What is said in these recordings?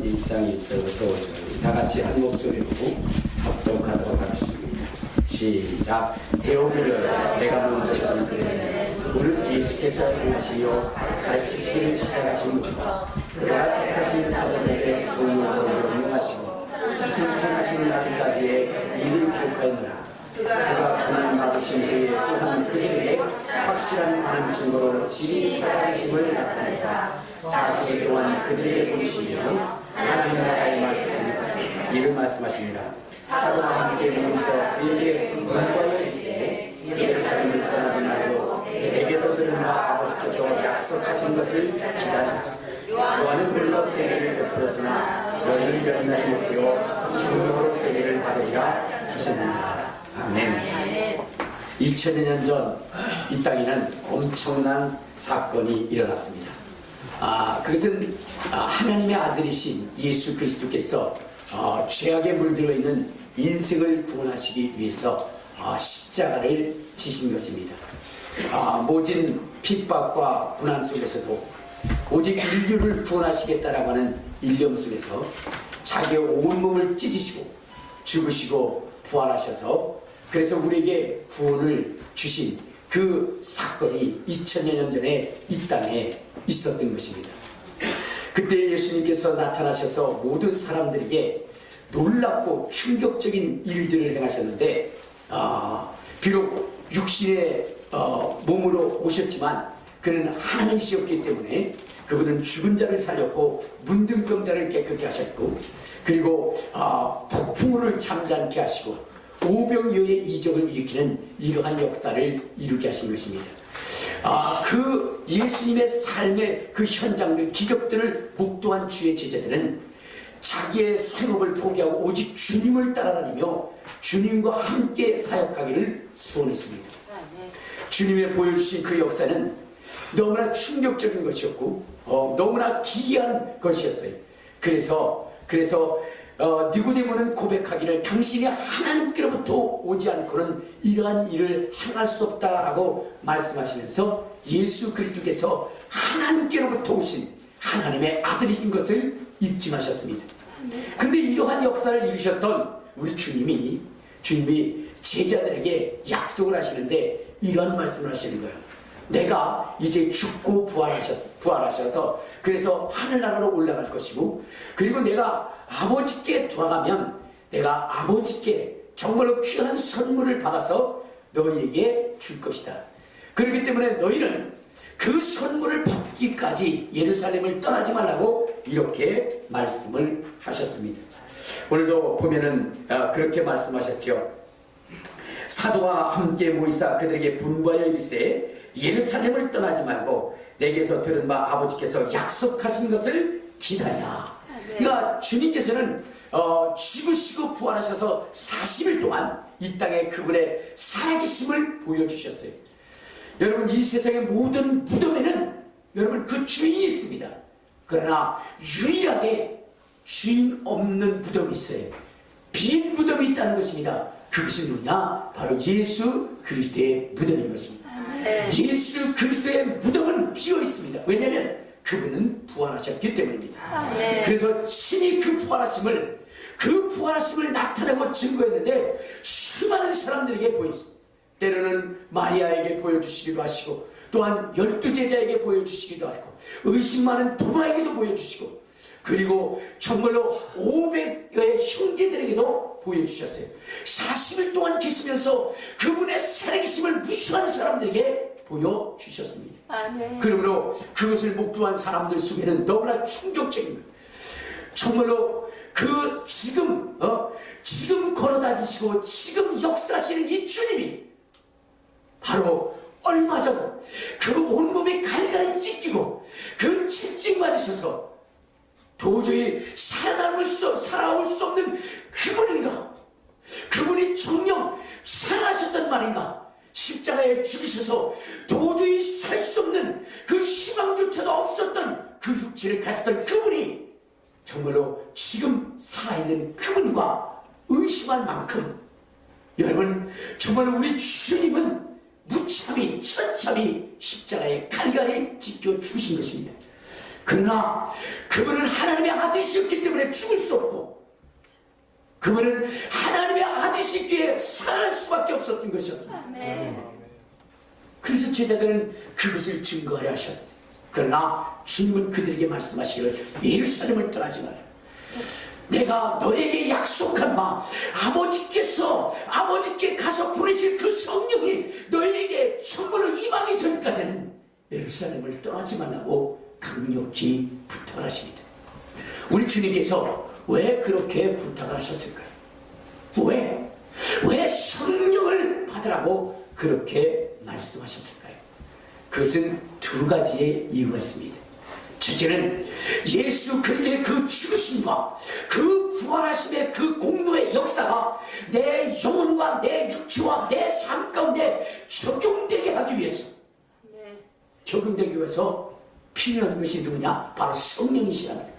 1장 1절부터 5절 다 같이 한 목소리로 합독하도록 하겠습니다. 시작. 데오빌을 내가 먼저 선포했네. 무릇 예수께서 행하시며 가르치시기를 시작하신부터 그가 택하신 사람에게 소명으로 명령하시고 승천하신 날까지의 일을 기록하였느라. 그가 고난받으신 후에 또한 그들에게 확실한 하나님 증거로 진리 살아계심을 나타내사 40일 동안 그들에게 보이시며 하나님 나라의 말씀 이를 말씀하십니다. 사도와 함께 모여서 그에게 분과에 이르시되 예루살렘을 떠나지 말고 내게서 들은 바 아버지께서 약속하신 것을 기다리라. 요한은 물론 세례를 베풀었으나 너희는 몇 날이 못 되어 성령으로 세례를 받으리라 하셨느니라. 아멘. 2000여 년 전 이 땅에는 엄청난 사건이 일어났습니다. 그것은 하나님의 아들이신 예수 그리스도께서 죄악에 물들어 있는 인생을 구원하시기 위해서 십자가를 지신 것입니다. 모진 핍박과 고난 속에서도 오직 인류를 구원하시겠다라고 하는 일념 속에서 자기의 온몸을 찢으시고 죽으시고 부활하셔서 그래서 우리에게 구원을 주신 그 사건이 2000여 년 전에 이 땅에 있었던 것입니다. 그때 예수님께서 나타나셔서 모든 사람들에게 놀랍고 충격적인 일들을 행하셨는데 비록 육신의 몸으로 오셨지만 그는 하나님이셨기 때문에 그분은 죽은 자를 살렸고 문둥병자를 깨끗게 하셨고 그리고 폭풍우를 잠잠케 하시고 오병이어의 이적을 일으키는 이러한 역사를 이루게 하신 것입니다. 그 예수님의 삶의 그 현장들 기적들을 목도한 주의 제자들은 자기의 생업을 포기하고 오직 주님을 따라다니며 주님과 함께 사역하기를 소원했습니다. 주님의 보여주신 그 역사는 너무나 충격적인 것이었고 너무나 기이한 것이었어요. 그래서 니고데모는 고백하기를 당신이 하나님께로부터 오지 않고는 이러한 일을 행할 수 없다라고 말씀하시면서 예수 그리스도께서 하나님께로부터 오신 하나님의 아들이신 것을 입증하셨습니다. 근데 이러한 역사를 이루셨던 우리 주님이 제자들에게 약속을 하시는데 이러한 말씀을 하시는 거예요. 내가 이제 죽고 부활하셔서 그래서 하늘나라로 올라갈 것이고 그리고 내가 아버지께 돌아가면 내가 아버지께 정말로 귀한 선물을 받아서 너희에게 줄 것이다. 그렇기 때문에 너희는 그 선물을 받기까지 예루살렘을 떠나지 말라고 이렇게 말씀을 하셨습니다. 오늘도 보면은 그렇게 말씀하셨죠. 사도와 함께 모이사 그들에게 분부하여 이르시되 예루살렘을 떠나지 말고 내게서 들은 바 아버지께서 약속하신 것을 기다리라. 그러니까 주님께서는 죽으시고 부활하셔서 40일 동안 이 땅에 그분의 살아계심을 보여주셨어요. 여러분 이 세상의 모든 무덤에는 여러분 그 주인이 있습니다. 그러나 유일하게 주인 없는 무덤이 있어요. 빈 무덤이 있다는 것입니다. 그것이 누구냐? 바로 예수 그리스도의 무덤인 것입니다. 예수 그리스도의 무덤은 비어 있습니다. 왜냐하면 그분은 부활하셨기 때문입니다. 그래서 친히 그 부활하심을 나타내고 증거했는데 수많은 사람들에게 보였습니다. 때로는 마리아에게 보여주시기도 하시고 또한 12제자에게 보여주시기도 하고 의심 많은 도마에게도 보여주시고 그리고 정말로 500여의 형제들에게도 보여주셨어요. 40일 동안 계시면서 그분의 살아계심을 무수한 사람들에게 보여주셨습니다. 그러므로 그것을 목도한 사람들 속에는 너무나 충격적입니다. 정말로 지금 걸어다니시고 지금 역사하시는 이 주님이 바로 얼마 전 그 온몸에 갈갈이 찢기고 그 채찍 맞으셔서 도저히 살아올 수 없는 그분인가? 그분이 정녕 살아나셨단 말인가? 십자가에 죽으셔서 도저히 살 수 없는 그 희망조차도 없었던 그 육체를 가졌던 그분이 정말로 지금 살아있는 그분과 의심할 만큼 여러분 정말로 우리 주님은 무참히 천참히 십자가에 갈갈이 지켜 죽으신 것입니다. 그러나 그분은 하나님의 아들이셨기 때문에 죽을 수 없고, 그분은 하나님의 아들이시기에 살아날 수밖에 없었던 것이었습니다. 그래서 제자들은 그것을 증거하려 하셨어요. 그러나 주님은 그들에게 말씀하시기를 예루살렘을 떠나지 마라. 내가 너에게 약속한 바 아버지께 가서 보내실 그 성령이 너에게 정말로 임하기 전까지는 예루살렘을 떠나지 말라고 강력히 부탁을 하십니다. 우리 주님께서 왜 그렇게 부탁을 하셨을까요? 왜 성령을 받으라고 그렇게 말씀하셨을까요? 그것은 두 가지의 이유가 있습니다. 첫째는 예수 그리스도의 그 죽으심과 그 부활하심의 그 공로의 역사가 내 영혼과 내 육체와 내 삶 가운데 적용되게 하기 위해서, 적용되기 위해서 필요한 것이 누구냐? 바로 성령이시랍니다.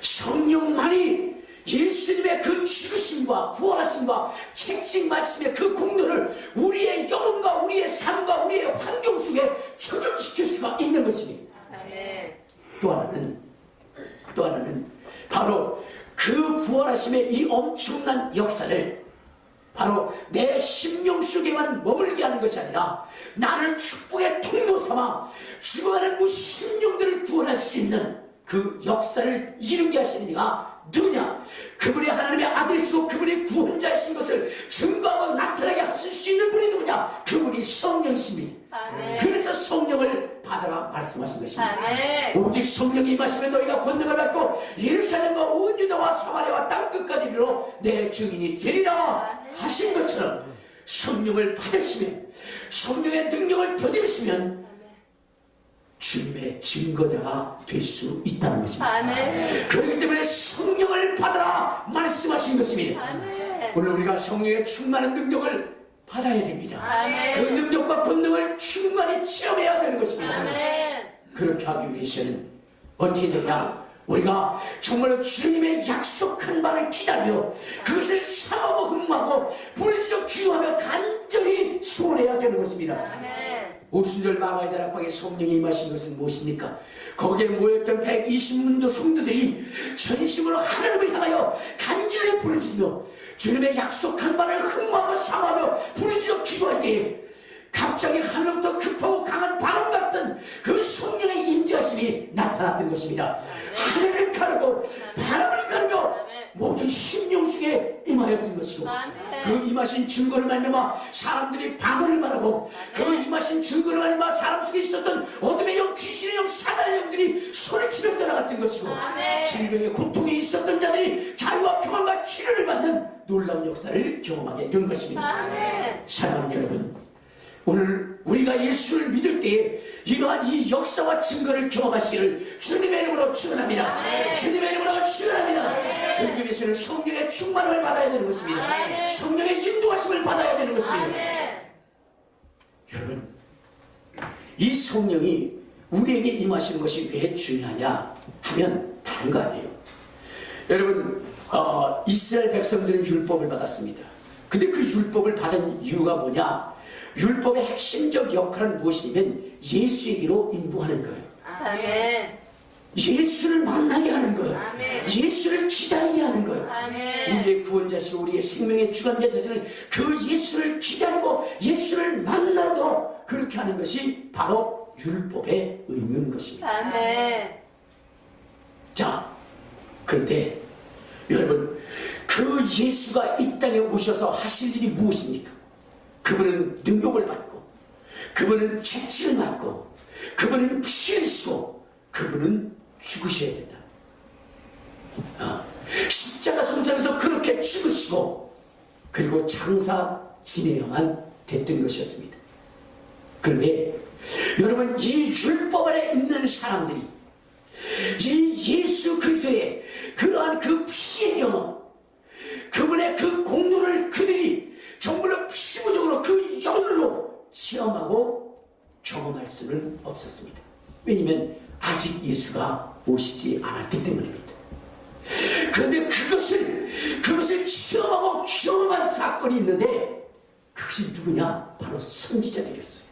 성령만이 예수님의 그 죽으심과 부활하심과 책직 말씀의 그 공로를 우리의 영혼과 우리의 삶과 우리의 환경 속에 적용시킬 수가 있는 것입니다. 또 하나는 바로 그 부활하심의 이 엄청난 역사를 바로 내 심령 속에만 머물게 하는 것이 아니라 나를 축복의 통로 삼아 죽어가는 그 심령들을 구원할 수 있는 그 역사를 이루게 하시는 이가 누구냐? 그분이 하나님의 아들이시고 그분이 구원자이신 것을 증거하고 나타나게 하실 수 있는 분이 누구냐? 그분이 성령이십니다. 그래서 성령을 받으라 말씀하신 것입니다. 오직 성령이 임하시면 너희가 권능을 받고 예루살렘과 온 유다와 사마리아와 땅끝까지 이르러 내 증인이 되리라 하신 것처럼 성령을 받으시면, 성령의 능력을 더입으시면 주님의 증거자가 될 수 있다는 것입니다. 그렇기 때문에 성령을 받으라 말씀하신 것입니다. 오늘 우리가 성령의 충만한 능력을 받아야 됩니다. 그 능력과 본능을 충만히 체험해야 되는 것입니다. 그렇게 하기 위해서는 어떻게 되냐? 우리가 정말로 주님의 약속한 말을 기다려 그것을 사모하고 흠모하고 부르짖어 기도하며 간절히 소원해야 되는 것입니다. 오순절 마가의 다락방에 성령이 임하신 것은 무엇입니까? 거기에 모였던 120문도 성도들이 전심으로 하나님을 향하여 간절히 부르짖으며 주님의 약속한 말을 흠모하고 사모하며 부르짖어 기도할 때에 갑자기 하늘부터 급하고 강한 바람 같은 그 성령의 임재하심이 나타났던 것입니다. 하늘을 가르고 바람을 가르며 모든 심령 속에 임하였던 것이고, 그 임하신 증거를 말미암아 사람들이 방언을 말하고, 그 임하신 증거를 말미암아 사람 속에 있었던 어둠의 영, 귀신의 영, 사단의 영들이 소리치며 떠나갔던 것이고, 질병의 고통이 있었던 자들이 자유와 평안과 치료를 받는 놀라운 역사를 경험하게 된 것입니다. 사랑하는 여러분, 오늘 우리가 예수를 믿을 때에 이러한 이 역사와 증거를 경험하시기를 주님의 이름으로 축원합니다. 주님의 이름으로 축원합니다. 그러기 위해서는 성령의 충만함을 받아야 되는 것입니다. 성령의 인도하심을 받아야 되는 것입니다. 여러분, 이 성령이 우리에게 임하시는 것이 왜 중요하냐 하면 다른 거 아니에요. 여러분, 이스라엘 백성들은 율법을 받았습니다. 근데 그 율법을 받은 이유가 뭐냐? 율법의 핵심적 역할은 무엇이냐면 예수에게로 인도하는 거예요. 예수를 만나게 하는 거예요. 예수를 기다리게 하는 거예요. 우리의 구원자시고 우리의 생명의 주관자시는 그 예수를 기다리고 예수를 만나도록 그렇게 하는 것이 바로 율법의 의무인 것입니다. 자, 그런데 여러분, 그 예수가 이 땅에 오셔서 하실 일이 무엇입니까? 그분은 능욕을 받고, 그분은 채찍을 맞고, 그분은 피를 흘리시고, 그분은 죽으셔야 된다. 십자가 성산에서 그렇게 죽으시고, 그리고 장사 지내야만 됐던 것이었습니다. 그런데 여러분, 이 율법 아래 있는 사람들이 이 예수 그리스도의 그러한 그 피의 경험, 그분의 그 공로를 그들이 정말로 피부적으로 그 영으로 체험하고 경험할 수는 없었습니다. 왜냐하면 아직 예수가 오시지 않았기 때문입니다. 그런데 그것을 체험하고 경험한 사건이 있는데 그것이 누구냐? 바로 선지자들이었어요.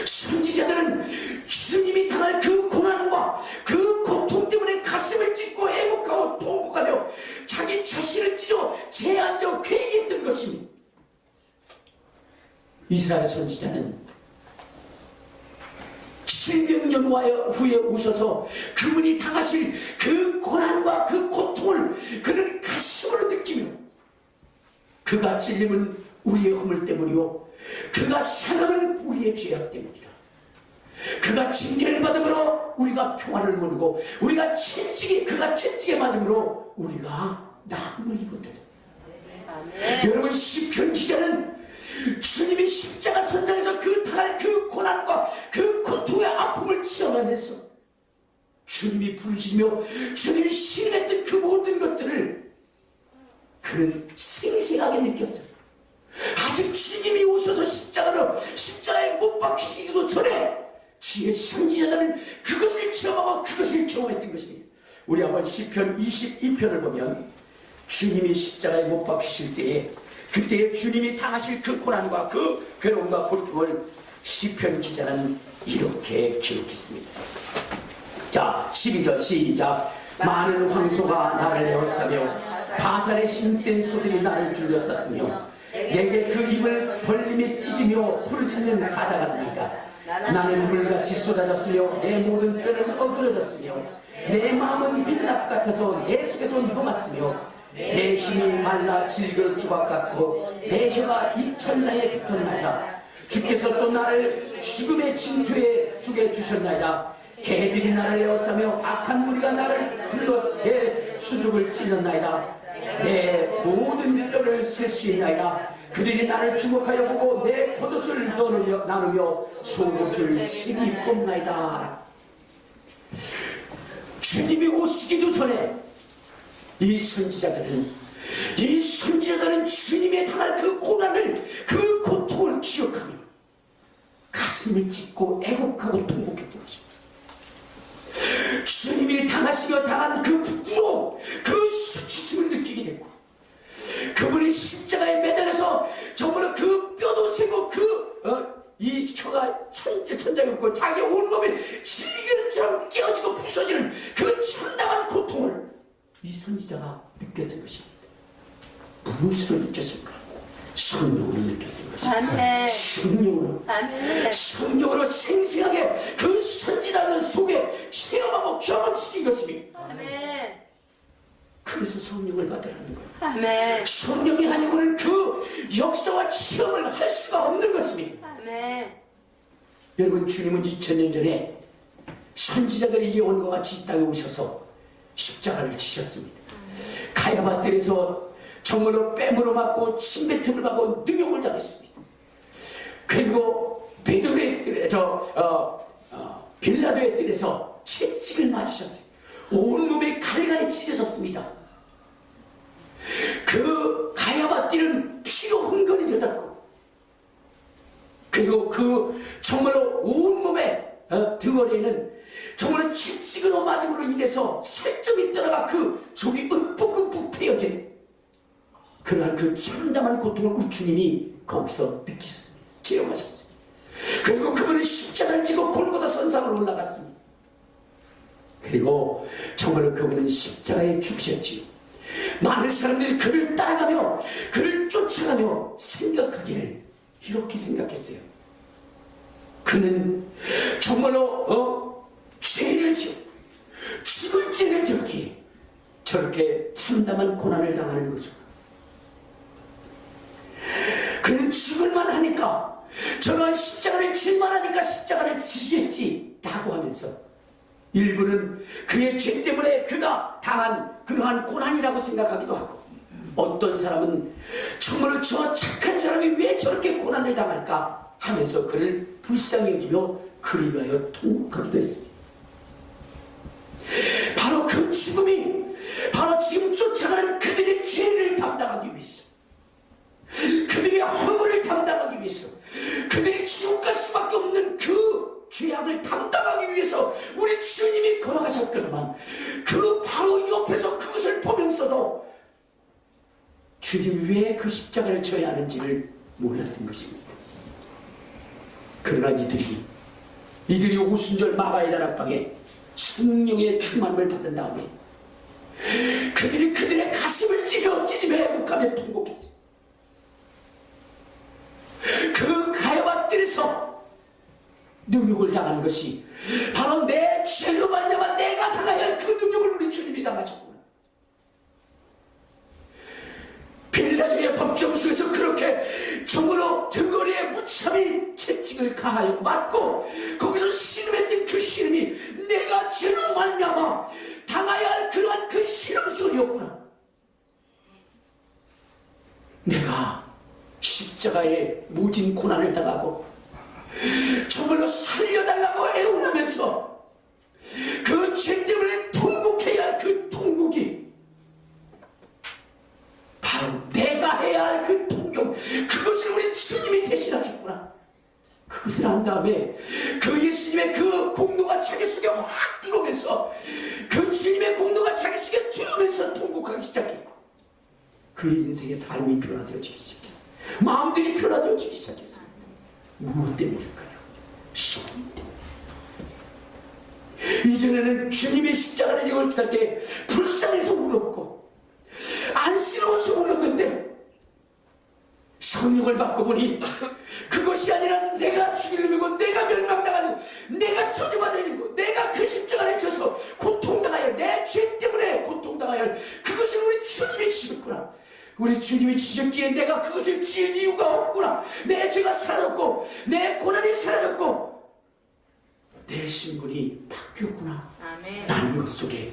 선지자들은 주님이 당할 그 고난과 그 고통 때문에 가슴을 찢고 애곡하고 통곡하며 자기 자신을 찢어 제한적 회개했던 것입니다. 이사야 선지자는 700년 후에 오셔서 그분이 당하실 그 고난과 그 고통을 그는 가슴으로 느끼며, 그가 찔림은 우리의 허물 때문이요 그가 상함은 우리의 죄악 때문이라. 그가 징계를 받음으로 우리가 평안을 모르고 그가 채찍에 맞음으로 우리가 나음을 입었다. 여러분, 시편 기자는 주님이 십자가 선상에서 그 당할 그 고난과 그 고통의 아픔을 체험하면서 주님이 부르시며 주님이 시인했던 그 모든 것들을 그는 생생하게 느꼈어요. 아직 주님이 오셔서 십자가에 못 박히기도 전에 주의 선지자들은 그것을 체험하고 그것을 경험했던 것입니다. 우리 한번 시편 22편을 보면 주님이 십자가에 못 박히실 때에 그때 주님이 당하실 그 고난과 그 괴로움과 고통을 시편 기자는 이렇게 기록했습니다. 자, 12절 시작. 많은 황소가 나를 에워싸며 바산의 힘센 소들이 나를 둘러쌌으며 내게 그 힘을 벌림에 찢으며 부르짖는 사자가 나니까 나는 물같이 쏟아졌으며 내 모든 뼈는 어그러졌으며 내 마음은 밀랍 같아서 내 속에서 녹았으며 내 힘이 말라 질겨 조각 같고 내 혀가 입천장에 붙었나이다. 주께서 또 나를 죽음의 징표에 속에 주셨나이다. 개들이 나를 에워싸며 악한 무리가 나를 불러 내 수족을 찔렀나이다. 내 모든 뼈를 셀 수 있나이다. 그들이 나를 주목하여 보고 내 겉옷을 나누며 속옷을 친히 뽑나이다. 주님이 오시기도 전에 이 선지자들은 주님의 당할 그 고난을, 그 고통을 기억하며 가슴을 찢고 애곡하고 통곡했던 것입니다. 주님이 당하시며 당한 그 부끄러움, 그 수치심을 느끼게 됐고, 그분이 십자가에 매달려서 정말 그 뼈도 세고 이 혀가 천장에 없고 자기 온몸이 질기름처럼 깨어지고 부서지는 그 참담한 고통을 이 선지자가 느꼈던 것입니다. 무엇으로 느꼈을까? 성령으로 느꼈던 것입니다. 성령으로 생생하게 그 선지자는 속에 체험하고 경험시킨 것입니다. 그래서 성령을 받으라는 거예요. 성령이 아니고는 그 역사와 체험을 할 수가 없는 것입니다. 여러분, 주님은 2000년 전에 선지자들의 예언과 같이 이 땅에 오셔서 십자가를 지셨습니다. 가야바 뜰에서 정말로 뺨으로 맞고 침뱉음을 받고 능욕을 당했습니다. 그리고 베드로의 뜰에 빌라도의 뜰에서 채찍을 맞으셨어요. 온몸에 칼갈이 찢어졌습니다. 그 가야바 뜰은 피로 흥건히 젖었고, 그리고 그 정말로 온몸에 등어리에는 정말로 채찍으로 맞음으로 인해서 살점이 떠나가 그 속이 움푹움푹 패여진 그러한 그 참담한 고통을 우리 주님이 거기서 느끼셨습니다. 체험하셨습니다. 그리고 그분은 십자가를 지고 골고다 선상을 올라갔습니다. 그리고 정말로 그분은 십자가에 죽으셨지요. 많은 사람들이 그를 따라가며 그를 쫓아가며 생각하기를 이렇게 생각했어요. 그는 정말로 죄를 지어 죽을 죄를 지었기에 저렇게 참담한 고난을 당하는 거죠. 그는 죽을만 하니까, 저러한 십자가를 질만 하니까 십자가를 지시겠지 라고 하면서 일부는 그의 죄 때문에 그가 당한 그러한 고난이라고 생각하기도 하고, 어떤 사람은 정말로 저 착한 사람이 왜 저렇게 고난을 당할까 하면서 그를 불쌍히 여기며 그를 위하여 통곡하기도 했습니다. 바로 그 죽음이 바로 지금 쫓아가는 그들의 죄를 담당하기 위해서, 그들의 허물을 담당하기 위해서, 그들이 지옥 갈 수밖에 없는 그 죄악을 담당하기 위해서 우리 주님이 걸어가셨거니만, 그 바로 옆에서 그것을 보면서도 주님이 왜 그 십자가를 져야 하는지를 몰랐던 것입니다. 그러나 이들이 오순절 마가의 다락방에 성령의 충만을 받은 다음에 그들이 그들의 가슴을 찢어 애곡하며 통곡했어요. 그 가야밭들에서 능욕을 당하는 것이 바로 내 죄로 말미암아 내가 당해야 할 그 능력을 우리 주님이 당하셨구나. 빌라도의 법정수에서 그렇게 정말로 등거리에 무참히 채찍을 가하여 맞고 거기서 신음했던 그 신음이 내가 죄로 말미암아 당해야 할 그러한 그 신음소리였구나. 내가 십자가에 모진 고난을 당하고 정말로 살려달라고 애원하면서 그 죄 때문에 통곡해야 할 그 통곡이 바로 내가 해야 할 그 통곡, 그것을 우리 주님이 대신하셨구나. 그것을 한 다음에 그 예수님의 그 공로가 자기 속에 확 들어오면서 그 주님의 공로가 자기 속에 들어오면서 통곡하기 시작했고 그의 인생의 삶이 변화되어지기 시작했어요. 마음들이 변화되어지기 시작했어요. 무엇 때문일까요? 성령 때문에. 이전에는 주님의 십자가를 지고 갈 때 불쌍해서 울었고 안쓰러워서 울었는데 성령을 받고 보니 그것이 아니라 내가 죽일 놈이고 내가 멸망당하고 내가 저주받을 일이고 내가 그 십자가를 져서 고통당하여 내 죄 때문에 고통당하여 그것을 우리 주님이 지셨구나. 우리 주님이 지셨기에 내가 그것을 지을 이유가 없구나. 내 죄가 사라졌고 내 고난이 사라졌고 내 신분이 바뀌었구나. 아멘. 라는 것 속에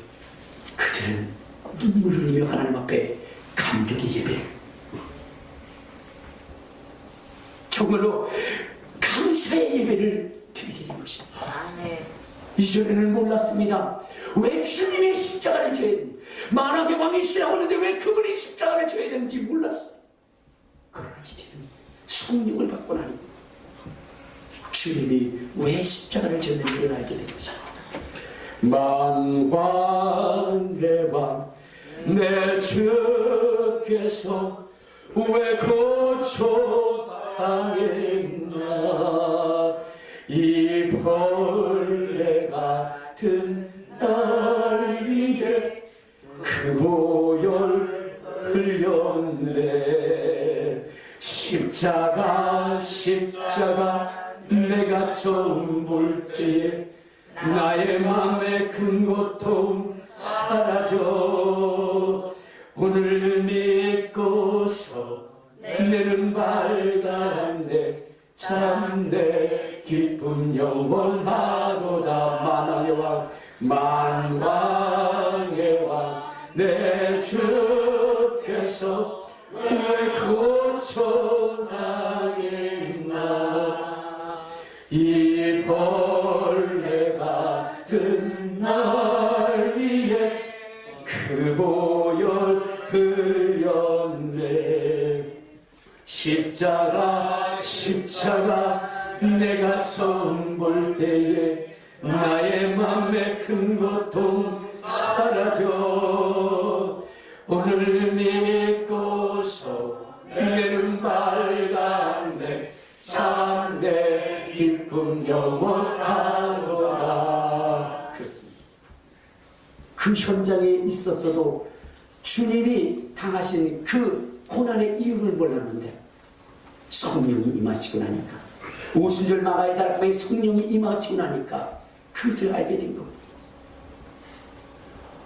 그들은 눈물을 흘리며 하나님 앞에 감격의 예배를 정말로 감사의 예배를 드리게 된 것입니다. 아멘. 이전에는 몰랐습니다. 왜 주님의 십자가를 져야 되는지, 만왕의 왕이시라고 하는데 왜 그분이 십자가를 져야 되는지 몰랐어요. 그러나 이제는 성령을 받고 나니 주님이 왜 십자가를 졌는지를 알게 된 것입니다. 만왕의 왕 내 주께서 왜 고초당했나. 이 벌레 같은 날 위에 그 보혈 흘렸네. 십자가 내가 처음 볼 때에 나의 맘에 큰 고통 사라져. 오늘 믿고서 내는 밝았네. 참 내 기쁨 영원하도다. 만왕의 왕 내 주께서 왜 고쳐나겠나. 이 벌레 같은 날 위에 그 보혈 흘렸네. 십자가 내가 처음 볼 때에 나의 맘에 큰 고통 사라져. 오늘 믿고서 내는 밝았네. 참 내 기쁨 영원하도다. 그렇습니다. 그 현장에 있었어도 주님이 당하신 그 고난의 이유를 몰랐는데 성령이 임하시고 나니까, 오순절 마가의 다락방에 성령이 임하시고 나니까 그것을 알게 된 겁니다.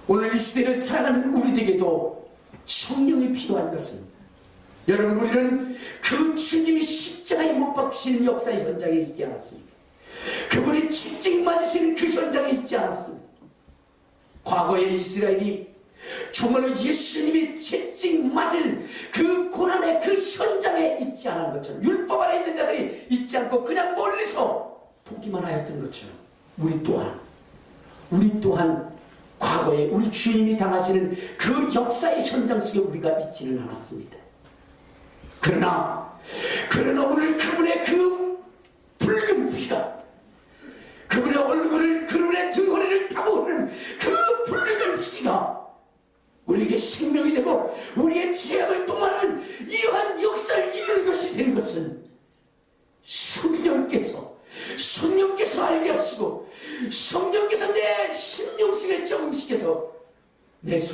오늘 이 시대를 살아가는 우리에게도 성령이 필요한 것은, 여러분, 우리는 그 주님이 십자가에 못 박히시는 역사의 현장에 있지 않았습니다. 그분이 채찍 맞으시는 그 현장에 있지 않았습니다. 과거에 이스라엘이 정말로 예수님이 채찍 맞을 그 고난의 그 현장에 있지 않은 것처럼, 율법 아래 있는 자들이 있지 않고 그냥 멀리서 보기만 하였던 것처럼 우리 또한 과거에 우리 주님이 당하시는 그 역사의 현장 속에 우리가 있지는 않았습니다. 그러나 오늘 그분의 그 붉은 피가, 그분의 얼굴을, 그분의 등허리를 타고오는 그 붉은 피가 우리에게 생명이 되고 우리의 죄악을 도말하는 이러한 역사를 이루는 것이 된 것은 성령께서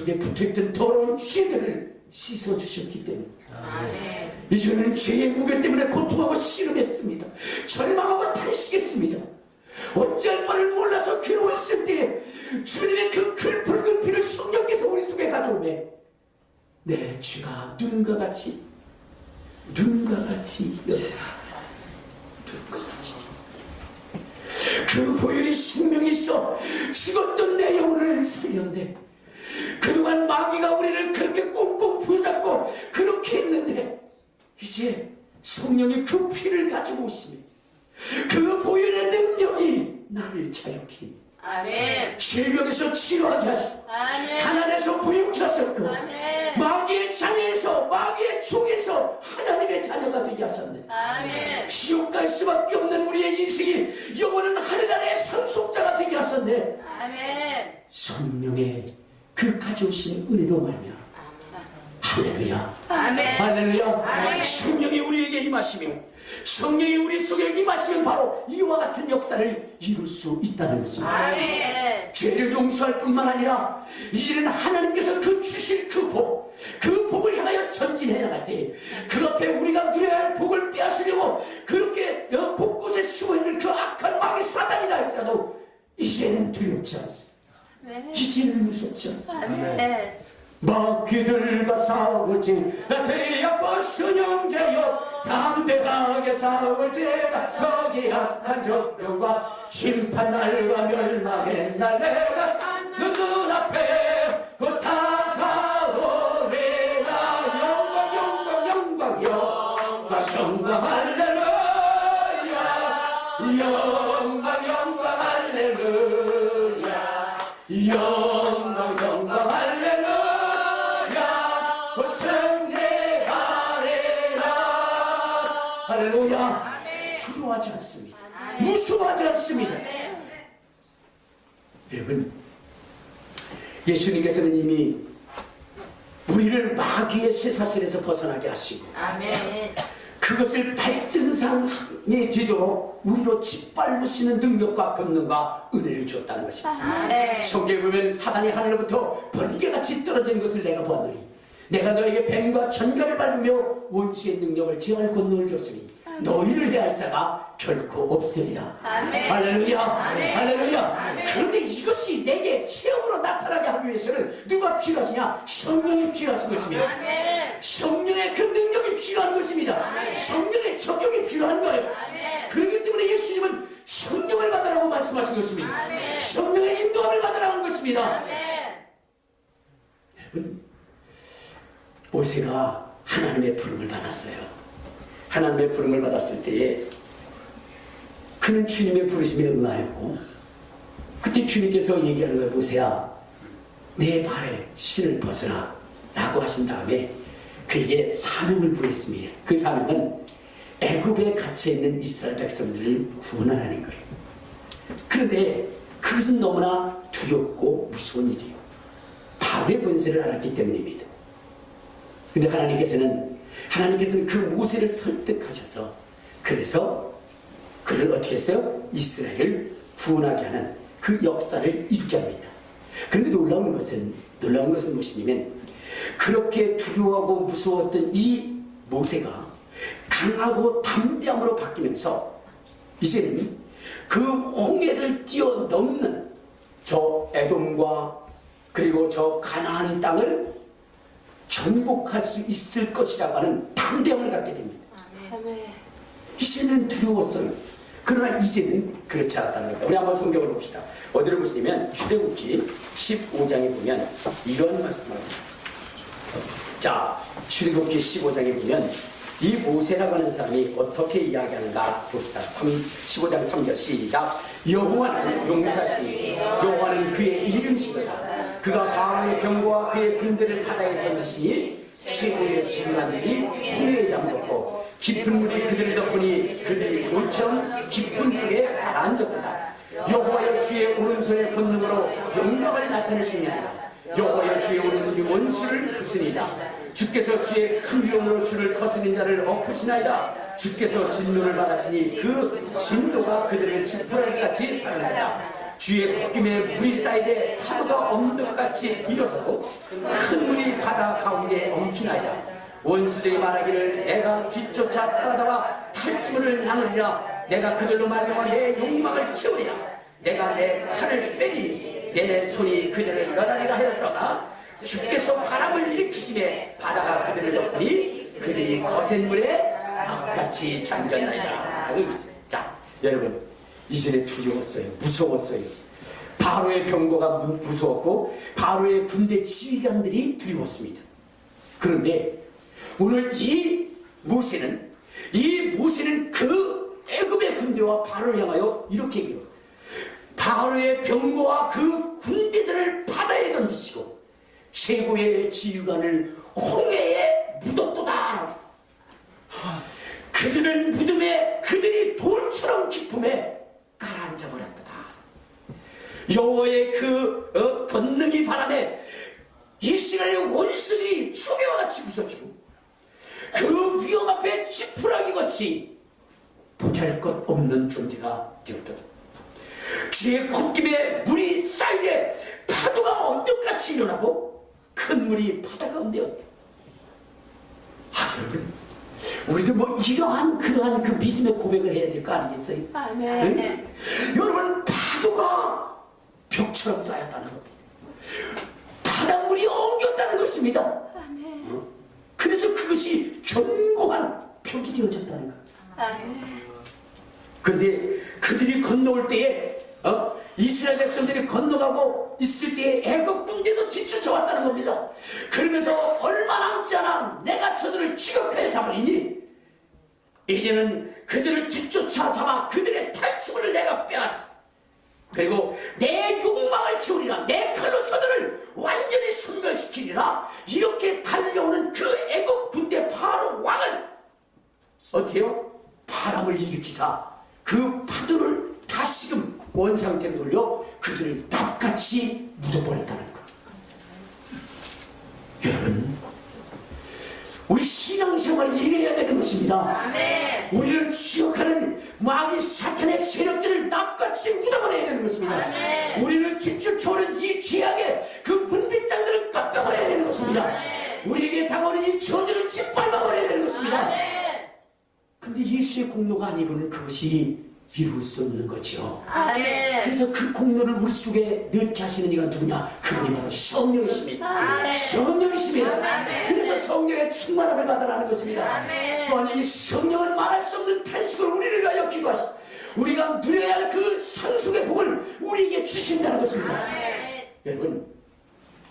속에 붙어있던 더러운 죄들을 씻어주셨기 때문에 아멘. 이제는 죄의 무게 때문에 고통하고 씨름했습니다. 절망하고 탄식했습니다. 어찌할 바를 몰라서 괴로워했을 때 주님의 그 붉은 피를 성령께서 우리 속에 가져오매 내 죄가 눈과 같이 여자 눈과 같이 그 보혈이 생명이 있어 죽었던 내 영혼을 살렸는데 그동안 마귀가 우리를 그렇게 꽁꽁 부여잡고 그렇게 했는데 이제 성령이 그 피를 가지고 오시며 그 보혈의 능력이 나를 자유케 아멘. 질병에서 치료하게 하시고 아멘. 가난에서 부유케 하셨고 아멘. 마귀의 장애에서 마귀의 종에서 하나님의 자녀가 되게 하셨네. 아멘. 지옥 갈 수밖에 없는 우리의 인생이 영원한 하늘나라의 상속자가 되게 하셨네. 아멘. 성령의 그 가져오신 은혜로 말미암아 할렐루야. 아멘. 할렐루야. 아멘. 성령이 우리에게 임하시며 성령이 우리 속에 임하시면 바로 이와 같은 역사를 이룰 수 있다는 것입니다. 아멘. 죄를 용서할 뿐만 아니라 이제는 하나님께서 그 주실 그 복을 향하여 전진해 나갈 때 그 앞에 우리가 누려야 할 복을 빼앗으려고 그렇게 곳곳에 숨어있는 그 악한 마귀 사단이라 할지라도 이제는 두렵지 않습니다. 아멘. 이제는 무섭지 않습니다. 아멘. 마귀들과 싸울지 대약과 순영제여 담대하게 싸울지라 거기 악한 적병과 심판날과 멸망의 날 내가 눈앞에 곧 다가오리라 영광 할렐루야 영광 할렐루야 영광 할렐루야 승리하리라 할렐루야. 두려워하지 않습니다. 무서워하지 않습니다. 여러분 예수님께서는 이미 우리를 마귀의 쇠사슬에서 벗어나게 하시고 아멘. 그것을 발등상에 뒤도록 우리로 짓밟을 수 있는 능력과 권능과 은혜를 주었다는 것입니다. 아멘. 성경에 보면 사단이 하늘로부터 번개같이 떨어지는 것을 내가 보았노니 내가 너에게 뱀과 전갈을 밟으며 원수의 능력을 제어할 권능을 줬으니 너희를 해할 자가 결코 없으리라. 아멘. 할렐루야. 아멘. 할렐루야. 아멘. 그런데 이것이 내게 체험으로 나타나게 하기 위해서는 누가 필요하시냐? 성령이 필요하신 것입니다. 아멘. 성령의 그 능력이 필요한 것입니다. 아멘. 성령의 적용이 필요한 거예요. 아멘. 그렇기 때문에 예수님은 성령을 받으라고 말씀하신 것입니다. 아멘. 성령의 인도함을 받으라는 것입니다. 아멘. 여러분, 모세가 하나님의 부름을 받았어요. 하나님의 부름을 받았을 때에 그는 주님의 부르심에 응하였고 그때 주님께서 얘기하는 거예요. 모세야 내 발에 신을 벗으라 라고 하신 다음에 그에게 사명을 부렸습니다. 그 사명은 애굽에 갇혀있는 이스라엘 백성들을 구원하라는 거예요. 그런데 그것은 너무나 두렵고 무서운 일이에요. 바로의 본세를 알았기 때문입니다. 근데 하나님께서는 그 모세를 설득하셔서 그래서 그를 어떻게 했어요? 이스라엘을 구원하게 하는 그 역사를 일으키게 합니다. 그런데 놀라운 것은 무엇이냐면 그렇게 두려워하고 무서웠던 이 모세가 강하고 담대함으로 바뀌면서 이제는 그 홍해를 뛰어넘는 저 에돔과 그리고 저 가나안 땅을 정복할 수 있을 것이라고 하는 담대함을 갖게 됩니다. 아멘. 이제는 두려웠어요. 그러나 이제는 그렇지 않았다는 겁니다. 우리 한번 성경을 봅시다. 어디를 보시냐면 출애굽기 15장에 보면 이런 말씀을 합니다. 자, 출애굽기 15장에 보면 이 모세라고 하는 사람이 어떻게 이야기하는가 봅시다. 15장 3절 시작. 여호와는 용사시니 여호와는 그의 이름이시도다. 그가 바로의 병거와 그의 군대를 바다에 던지시니 최고의 지능한 일이 홍해에 잠겼고 깊은 물이 그들을 덮으니 그들이 돌처럼 깊은 속에 가라앉았도다. 여호와여 주의 오른손의 권능으로 영광을 나타내시니라. 여호와여 주의 오른손이 원수를 부수니이다. 주께서 주의 큰 용으로 주를 거스린 자를 엎으시나이다. 주께서 진노를 받았으니 그 진노가 그들을 지푸라기같이 사랑하다. 주의 콧김에 물이 쌓이되 파도가 언덕같이 일어서고 큰 물이 바다 가운데 엉키나이다. 원수들이 말하기를 내가 뒤쫓아 따라잡아 탈주를 나누리라. 내가 그들로 말미암아 내 욕망을 치우리라. 내가 내 칼을 빼리니 내 손이 그들을 멸하리라 하였으나 주께서 바람을 일으키심에 바다가 그들을 덮으니 그들이 거센 물에 악같이 잠겼나이다. 하고 있어요. 자, 여러분, 이전에 두려웠어요. 무서웠어요. 바로의 병거가 무서웠고 바로의 군대 지휘관들이 두려웠습니다. 그런데 오늘 이 모세는 그 애굽의 군대와 바로를 향하여 이렇게 얘기해요. 바로의 병거와 그 군대들을 바다에 던지시고 최고의 지휘관을 홍해에 묻었도다. 그들은 무덤에 그들이 돌처럼 깊음에 가라앉아 버렸도다. 여호와의 그 권능이 바람에 이스라엘의 원수들이 초계와 같이 부서지고 그 위험 앞에 지푸라기 같이 보잘것없는 존재가 되었도다. 주의 콧김에 물이 쌓이되 파도가 언덕같이 일어나고 큰 물이 바다 가운데 여러분, 우리도 뭐 이러한 그러한 그 믿음의 고백을 해야 될 거 아니겠어요? 아멘. 응? 여러분, 파도가 벽처럼 쌓였다는 겁니다. 바닷물이 엉겼다는 것입니다. 아멘. 그래서 그것이 견고한 벽이 되어졌다는 거예요. 아멘. 그런데 그들이 건너올 때에 이스라엘 백성들이 건너가고 있을 때에 애굽 군대도 뒤쫓아왔다는 겁니다. 그러면서 얼마 남지 않아 내가 저들을 추격하여 잡으리니 이제는 그들을 뒤쫓아 잡아 그들의 탈취물을 내가 빼앗았다. 그리고 내 욕망을 채우리라. 내 칼로 저들을 완전히 순멸시키리라. 이렇게 달려오는 그 애굽 군대 바로 왕을 어때요? 바람을 일으키사 그 파도를 다시금 원상태로 돌려 그들을 납같이 묻어버렸다는 것. 여러분, 우리 신앙생활을 이래야 되는 것입니다. 아멘. 우리를 지역하는 마귀 사탄의 세력들을 납같이 묻어버려야 되는 것입니다. 아멘. 우리를 뒤쫓아오는 이 죄악의 그 분비장들을 꺾어버려야 되는 것입니다. 아멘. 우리에게 다가오는 이 저주를 짓밟아버려야 되는 것입니다. 아멘. 근데 예수의 공로가 아니고는 그것이 이룰 수 없는 거죠. 아멘. 그래서 그 공로를 우리 속에 넣게 하시는 이가 누구냐? 그분이 바로 성령이십니다. 아멘. 성령이십니다. 아멘. 그래서 성령의 충만함을 받으라는 것입니다. 아멘. 또한 이 성령은 말할 수 없는 탄식을 우리를 위하여 기도하시고 우리가 누려야 할 그 상속의 복을 우리에게 주신다는 것입니다. 아멘. 여러분,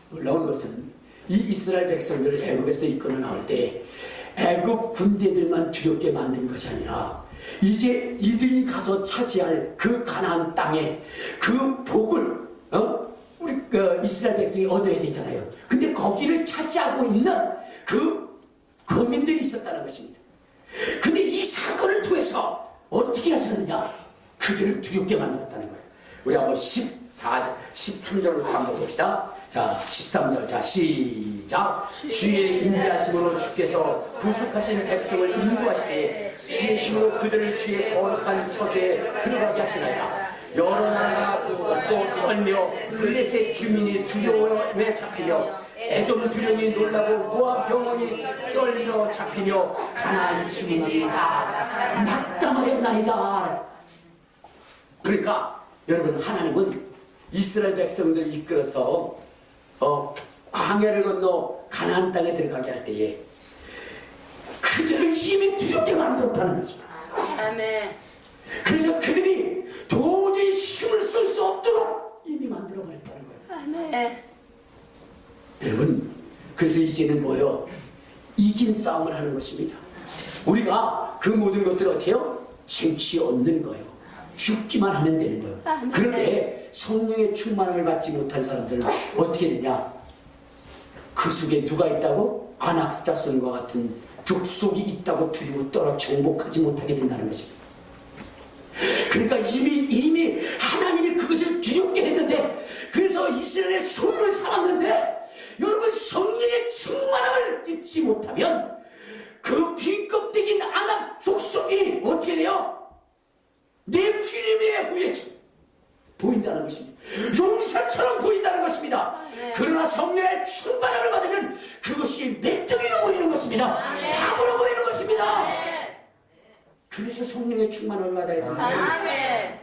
놀라운 것은 이 이스라엘 백성들을 애굽에서 이끌어 나올 때 애굽 군대들만 두렵게 만든 것이 아니라 이제 이들이 가서 차지할 그 가나안 땅에 그 복을 우리 이스라엘 백성이 얻어야 되잖아요. 근데 거기를 차지하고 있는 그 거민들이 있었다는 것입니다. 근데 이 사건을 통해서 어떻게 하셨느냐? 그들을 두렵게 만들었다는 거예요. 우리 한번 13절로 한번 봅시다. 자, 13절. 자, 시작. 주의 인자하심으로 주께서 구속하신 백성을 인도하시되 주의 힘으로 그들을 주의 거룩한 처소에 들어가게 하시나이다. 여러 나라가 또 떨며 블레셋 주민이 두려움에 잡히며 에돔 두령이 놀라고 모압 병원이 떨며 잡히며 가나안 주민이 다 낙담하였나이다. 그러니까 여러분, 하나님은 이스라엘 백성들을 이끌어서 광야를 건너 가나안 땅에 들어가게 할 때에 그들을 이미 두렵게 만들었다는 것입니다. 아멘. 그래서 그들이 도저히 힘을 쓸 수 없도록 이미 만들어버렸다는 거예요. 아멘. 여러분, 그래서 이제는 뭐예요? 이긴 싸움을 하는 것입니다. 우리가 그 모든 것들을 어떻게 해요? 쟁취 얻는 거예요. 죽기만 하면 되는 거예요. 아멘. 그런데 성령의 충만함을 받지 못한 사람들은 어떻게 되냐? 그 속에 누가 있다고? 안악자손과 같은 족속이 있다고 두리고 떨어 정복하지 못하게 된다는 것입니다. 그러니까 이미 하나님이 그것을 두렵게 했는데, 그래서 이스라엘의 손을 삼았는데, 여러분, 성령의 충만함을 입지 못하면 그 빈껍데기인 안악 족속이 어떻게 돼요? 내 피림의 후예처럼 보인다. 보인다는 것입니다. 용사처럼 보인다는 것입니다. 그러나 성령의 충만함을 받으면 그것이 맹둥이로 보이는 것입니다. 답으로 보이는 것입니다. 그래서 성령의 충만함을 받아야 됩니다.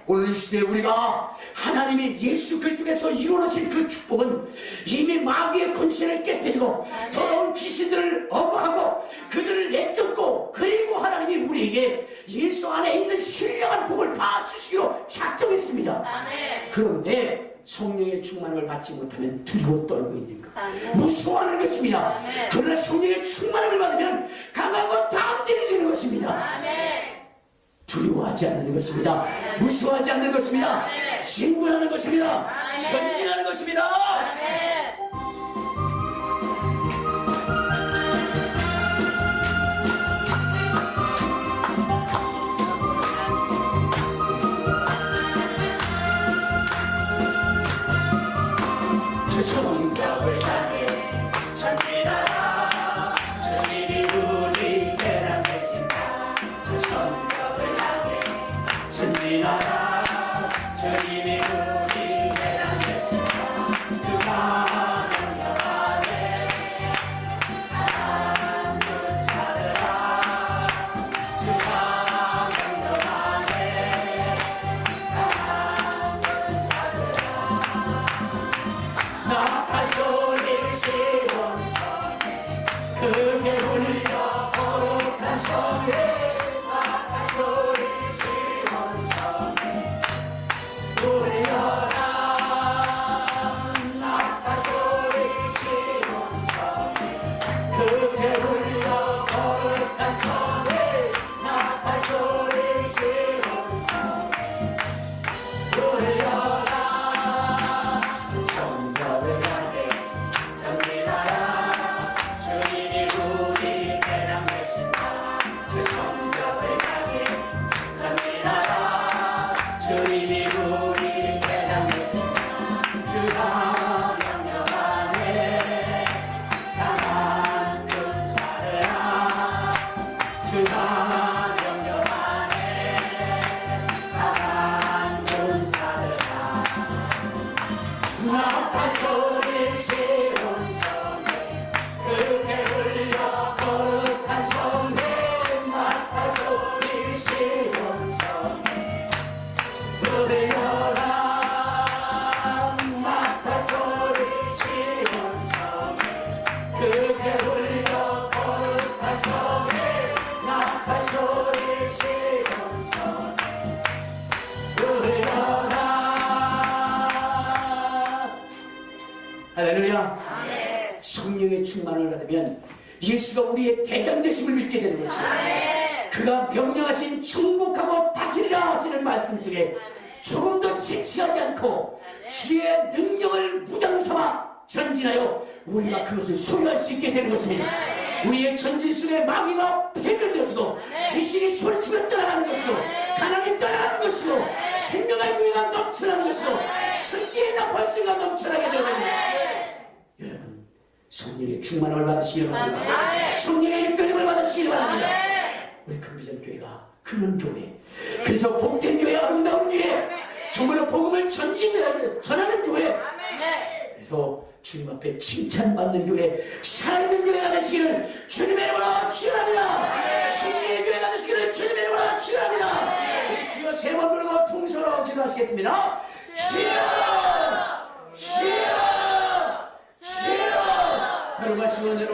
오늘 이 시대에 우리가 하나님이 예수 그리스도께서 이루어진 그 축복은 이미 마귀의 권세를 깨뜨리고 더러운 귀신들을 억압하고 그들을 내쫓고, 그리고 하나님이 우리에게 예수 안에 있는 신령한 복을 봐주시기로 작정했습니다. 그런데 성령의 충만함을 받지 못하면 두려워 떨고 있는 것, 무서워하는 것입니다. 그러나 성령의 충만함을 받으면 강하고 담대해지는 것입니다. 두려워하지 않는 것입니다. 무서워하지 않는 것입니다. 진군하는 것입니다. 전진하는 것입니다. 저 성벽을 향해 전진하라. 주님이 우리 대담 되신다. 저 성벽을 향해 전진하라. 주님이 우리 대담 되신다. 주가 명령 안에 한분 찾으라. 주가 명령 안에 한분 찾으라. 나팔 소리 시온성에 크게 울려 거룩한 성에. 나팔 소리 시온성에 울려라. 나팔 소리 시온성에 크게 울려 거룩한 성에. 나팔 소리 시온성에 울려라. 성벽을 향해 전진하라. 주님이 우리 대장 되신다. 그 성벽을 향해 전진하라. 주님이 우리 대장 되신다. 주가 명령 안에 강한 군사들아. 주가 명령 안에 강한 군사들아. 나팔 소리 시온성에 크게 울려 거룩한 성에. 나팔 소리 시온성에 울려라. 나팔 소리 시온성에 크게 울려 거룩한 성에. 나팔 소리 시온성에 울려라. 할렐루야. 성령의 충만을 받으면 예수가 우리의 대장되심을 믿게 되는 것입니다. 그가 명령하신 충복하고 다스리라 하시는 말씀 속에 조금도 지체하지 않고 주의 능력을 무장삼아 전진하여 우리가 그것을 소유할 수 있게 되는 것입니다. 우리의 전진 속에 마귀가 패면되어지고 귀신이 소리치며 떠나가는 것이고 가난이 떠나가는 것이고 생명의 교회가 넘쳐나는 것이고 승리의 나팔수가 넘쳐나게 되어집니다. 여러분, 성령의 충만함을 받으시길 바랍니다. 성령의 이끌림을 받으시길 바랍니다. 우리 큰비전 교회가 그런 교회, 그래서 복된 교회, 아름다운 교회, 정말로 복음을 전하는 교회, 그래서 주님 앞에 칭찬받는 교회, 살아있는 교회가 되시기를 주님의 이름으로 축원합니다. 승리의 교회가 되시기를 주님의 이름으로 축원합니다. 우리 주여 세 번 부르고 통성으로 기도하시겠습니다. 주여, 주여, 주여. 하루가 시원대로